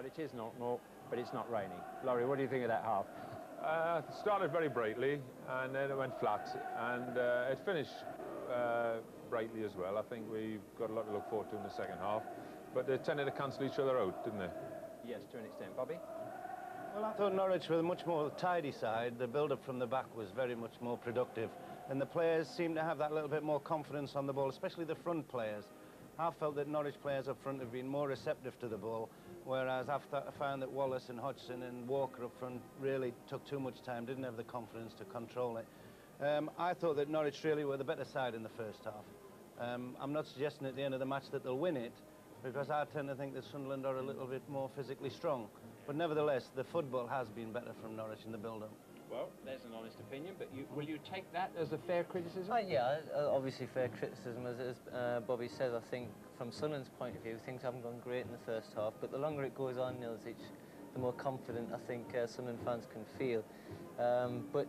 Well, it is 0-0, but it's not raining. Laurie, what do you think of that half? It started very brightly, and then it went flat, and it finished brightly as well. I think we've got a lot to look forward to in the second half, but they tended to cancel each other out, didn't they? Yes, to an extent. Bobby? Well, I thought Norwich were a much more tidy side. The build-up from the back was very much more productive, and the players seemed to have that little bit more confidence on the ball, especially the front players. I felt that Norwich players up front have been more receptive to the ball, whereas I found that Wallace and Hodgson and Walker up front really took too much time, didn't have the confidence to control it. I thought that Norwich really were the better side in the first half. I'm not suggesting at the end of the match that they'll win it, because I tend to think that Sunderland are a little bit more physically strong. But nevertheless, the football has been better from Norwich in the build-up. Well, there's an honest opinion, but will you take that as a fair criticism? Yeah, obviously fair criticism. As Bobby says, I think from Sunderland's point of view, things haven't gone great in the first half, but the longer it goes on, Nilsic, the more confident I think Sunderland fans can feel. But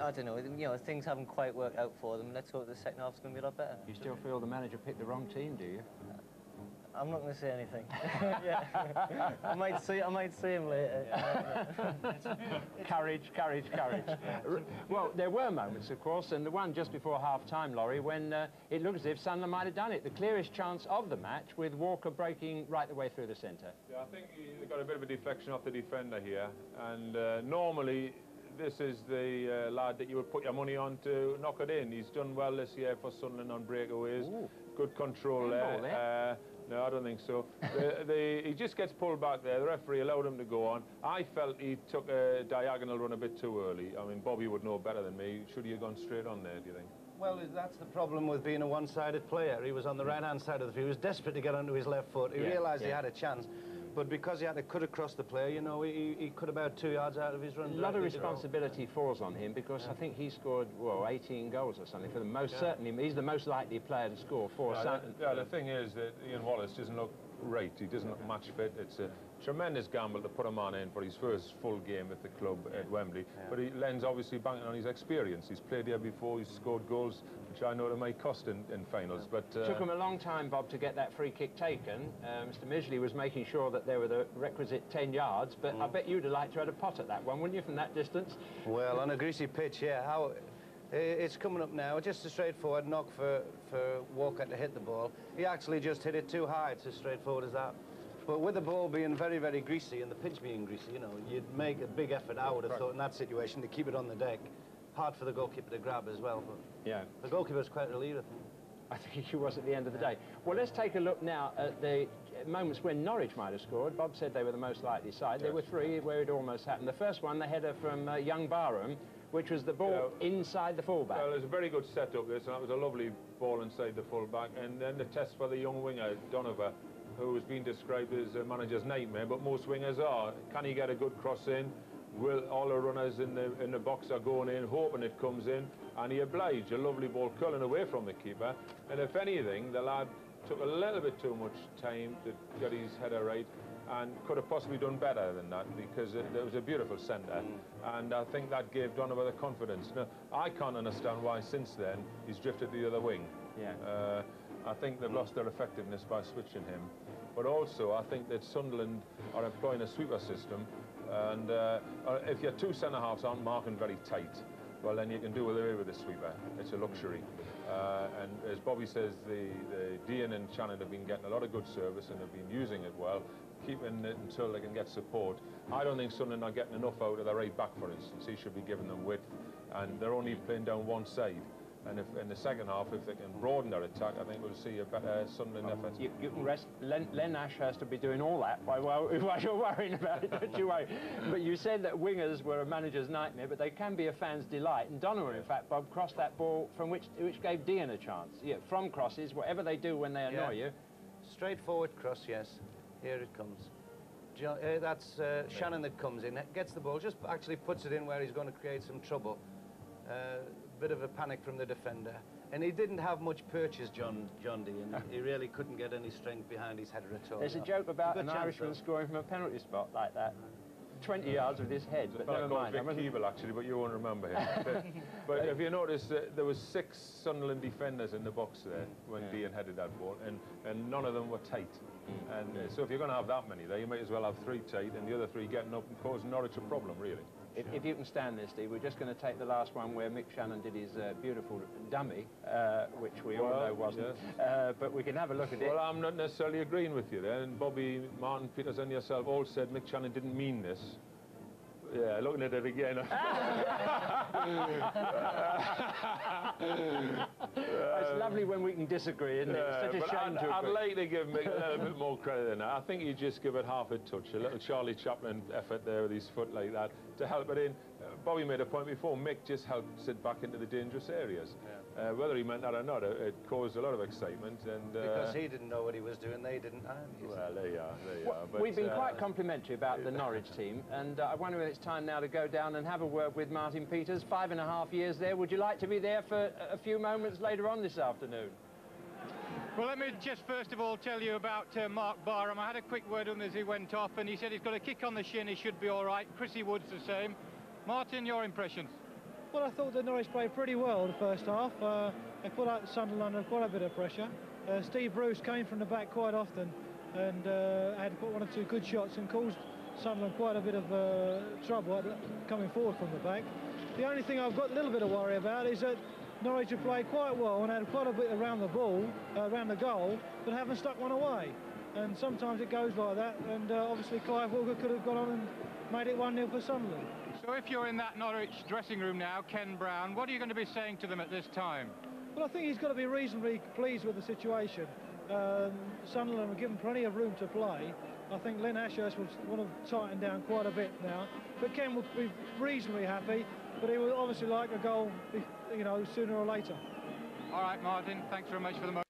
I don't know, things haven't quite worked out for them. Let's hope the second half's going to be a lot better. You still feel the manager picked the wrong team, do you? I'm not going to say anything. Yeah. I might see him later. Courage, courage, courage. Well, there were moments, of course, and the one just before half-time, Laurie, when it looked as if Sunderland might have done it. The clearest chance of the match, with Walker breaking right the way through the centre. Yeah, I think he got a bit of a deflection off the defender here, and normally this is the lad that you would put your money on to knock it in. He's done well this year for Sunderland on breakaways. Ooh. Good control there. No, I don't think so. He just gets pulled back there. The referee allowed him to go on. I felt he took a diagonal run a bit too early. I mean, Bobby would know better than me. Should he have gone straight on there, do you think? Well, that's the problem with being a one-sided player. He was on the right-hand side of the field. He was desperate to get onto his left foot. He realised he had a chance. But because he had to cut across the player, you know, he cut about 2 yards out of his run. A lot of responsibility falls on him, because I think he scored, well, 18 goals or something. For the most, certainly, he's the most likely player to score for Sunderland. Yeah, the thing is that Ian Wallace doesn't look right. He doesn't look match fit. It's a tremendous gamble to put him on in for his first full game at the club at Wembley. But Len's obviously banking on his experience. He's played here before. He's scored goals, which I know it might cost in finals. But took him a long time, Bob, to get that free kick taken. Mr. Misley was making sure that there were the requisite 10 yards. But I bet you'd have liked to have had a pot at that one, wouldn't you, from that distance? Well, on a greasy pitch, yeah. It's coming up now. Just a straightforward knock for Walker to hit the ball. He actually just hit it too high. It's as straightforward as that. But with the ball being very, very greasy and the pitch being greasy, you know, you'd make a big effort, I would have thought, in that situation, to keep it on the deck. Hard for the goalkeeper to grab as well. But yeah, the goalkeeper's quite relieved, I think. I think he was at the end of the day. Well, let's take a look now at the moments when Norwich might have scored. Bob said they were the most likely side. There were three where it almost happened. The first one, the header from young Barham, which was the ball inside the fullback. Well, it was a very good setup, this, and that was a lovely ball inside the fullback. And then the test for the young winger, Donovan, who has been described as a manager's nightmare, but most wingers are. Can he get a good cross in? Will all the runners in the box are going in, hoping it comes in, and he obliged. A lovely ball curling away from the keeper. And if anything, the lad took a little bit too much time to get his header right, and could have possibly done better than that, because it was a beautiful centre, and I think that gave Donovan the confidence. Now, I can't understand why since then he's drifted to the other wing. Yeah. I think they've lost their effectiveness by switching him, but also I think that Sunderland are employing a sweeper system, and if your two centre-halves aren't marking very tight, well, then you can do away with the sweeper. It's a luxury. And as Bobby says, the Dean and Shannon have been getting a lot of good service and have been using it well, keeping it until they can get support. I don't think Sunderland are getting enough out of the right back, for instance. He should be giving them width, and they're only playing down one side. And if in the second half, if they can broaden their attack, I think we'll see a better Sunderland defence. You can rest. Len Ash has to be doing all that while you're worrying about it, don't you worry. But you said that wingers were a manager's nightmare, but they can be a fan's delight. And Donovan, in fact, Bob, crossed that ball from which gave Dean a chance. Yeah, from crosses, whatever they do when they annoy you. Straightforward cross, yes. Here it comes. That's Shannon that comes in, gets the ball, just actually puts it in where he's going to create some trouble. Bit of a panic from the defender, and he didn't have much purchase, John D, and he really couldn't get any strength behind his header at all. There's a joke about an Irishman scoring from a penalty spot like that, 20 yards with his head, but never mind. Vic Keeble, actually, but you won't remember him. But if you notice, there was 6 Sunderland defenders in the box there when Dean headed that ball, and none of them were tight. And so if you're going to have that many there, you might as well have 3 tight and the other 3 getting up and causing Norwich a problem, really. If you can stand this, Steve, we're just going to take the last one where Mick Shannon did his beautiful dummy, which we all know wasn't. Yes. But we can have a look at it. Well, I'm not necessarily agreeing with you there. And Bobby, Martin, Peters and yourself all said Mick Shannon didn't mean this. Yeah, looking at it again. It's lovely when we can disagree, isn't it? It's such a shame to I'd agree. like to give Mick a little bit more credit than that. I think you just give it half a touch, a little Charlie Chaplin effort there with his foot like that to help it in. Bobby made a point before, Mick just helped sit back into the dangerous areas. Yeah. Whether he meant that or not, it caused a lot of excitement. And because he didn't know what he was doing, they didn't. Well, there you are, there you are. But we've been quite complimentary about the Norwich team, and I wonder if it's time now to go down and have a word with Martin Peters. 5.5 years there. Would you like to be there for a few moments later on this afternoon? Well, let me just first of all tell you about Mark Barham. I had a quick word with him as he went off, and he said he's got a kick on the shin, he should be all right. Chrissy Wood's the same. Martin, your impressions? Well, I thought that Norwich played pretty well the first half. They put out Sunderland under quite a bit of pressure. Steve Bruce came from the back quite often and had put 1 or 2 good shots and caused Sunderland quite a bit of trouble coming forward from the back. The only thing I've got a little bit of worry about is that Norwich have played quite well and had quite a bit around the ball, around the goal, but haven't stuck one away. And sometimes it goes like that, and obviously Clive Walker could have gone on and made it 1-0 for Sunderland. So if you're in that Norwich dressing room now, Ken Brown, what are you going to be saying to them at this time? Well, I think he's got to be reasonably pleased with the situation. Sunderland have given plenty of room to play. I think Len Ashurst will want to tighten down quite a bit now. But Ken will be reasonably happy, but he will obviously like a goal, you know, sooner or later. All right, Martin, thanks very much for the moment.